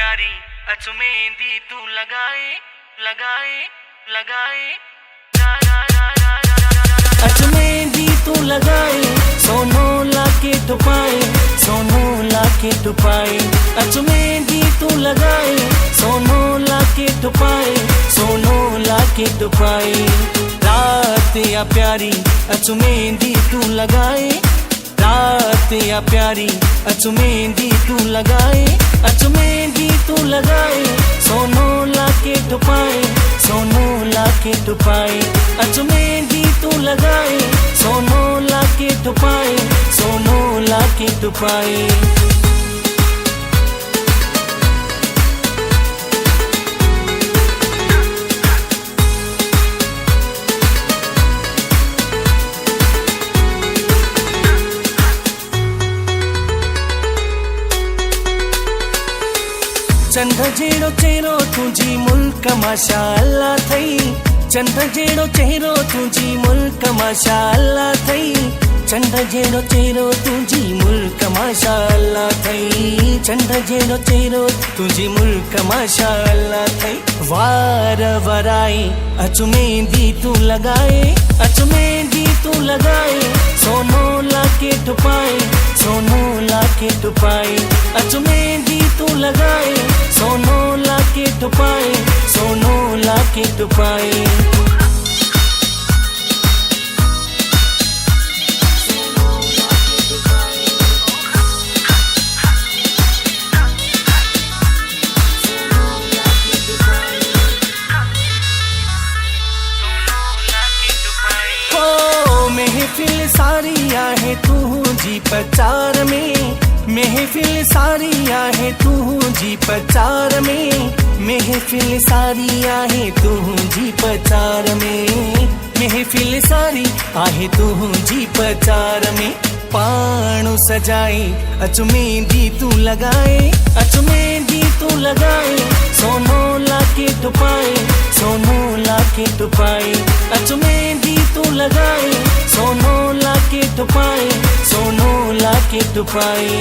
प्यारी अच मेहंदी तू लगाए लगाए लगाए अच मेहंदी तू लगाए सोनो लाके टुपाए सोनो लाके टुपाए अच मेहंदी तू लगाए सोनो लाके टुपाए सोनो लाके टुपाए रात या प्यारी अच मेहंदी तू लगाए रात या प्यारी अच मेहंदी तू लगाए अच मेहंदी तू लगाए सोनो लाके टुपाए सोनो लाके टुपाए अच मेहंदी तू लगाए सोनो लाके टुपाए सोनो लाके टुपाए चंद जेड़ो चेहरो तुझी मुल्क माशाअल्लाह थई चंद जेड़ो चेहरो तुझी मुल्क माशाअल्लाह थई चंद जेड़ो चेहरो तुझी मुल्क माशाअल्लाह थई चंद जेड़ो चेहरो तुझी मुल्क माशाअल्लाह थई वार वराए अच मेहंदी तू लगाए अच मेहंदी तू लगाए सोनो लाके टुपाए सोनो लाके टुपाए अच मेहंदी तू लगाए सोनो लाके टुपाए सोनो लाके टुपाए महफिल सारी आहे तू जी प्रचार में महफिल सारी आहे तू जी प्रचार में महफिल सारी आहे तू जी प्रचार में महफिल सारी आहे तू जी प्रचार में पाणु सजाए अच मेहंदी तू लगाए अच मेहंदी तू लगाए सोनो लाके टुपाए सोनो लाके टुपाए अच मेहंदी तू लगाए सोनो लाके टुपाए सोनो लाके टुपाए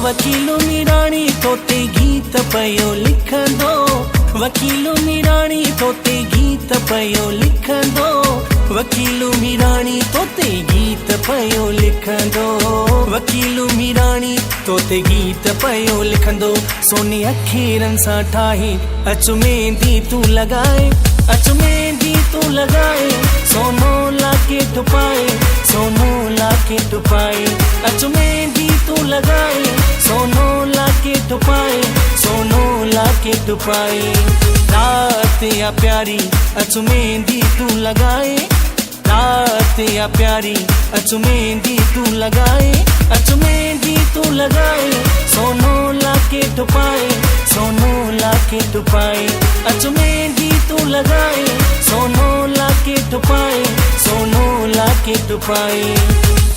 वकीलो निराणी तोते गीत पयो लिखंदो वकीलो निराणी तोते गीत पयो लिखंदो वकीलो निराणी तोते गीत पयो लिखंदो वकीलो निराणी तोते गीत पयो लिखंदो सोने अखीरन सां ठाहे अच मेहंदी तू लगाए अच मेहंदी तू लगाए सोनो लाके टुपाए सोनो लाके टुपाए अच मेहंदी तू लगाए सोनो लाके टुपाए सोनो लाके टुपाए रात या प्यारी अच मेहंदी तू लगाए रात या प्यारी अच मेहंदी तू लगाए अच मेहंदी तू लगाए सोनो लाके टुपाए सोनो लाके टुपाए अच मेहंदी तू लगाए सोनो लाके टुपाए सोनो लाके टुपाए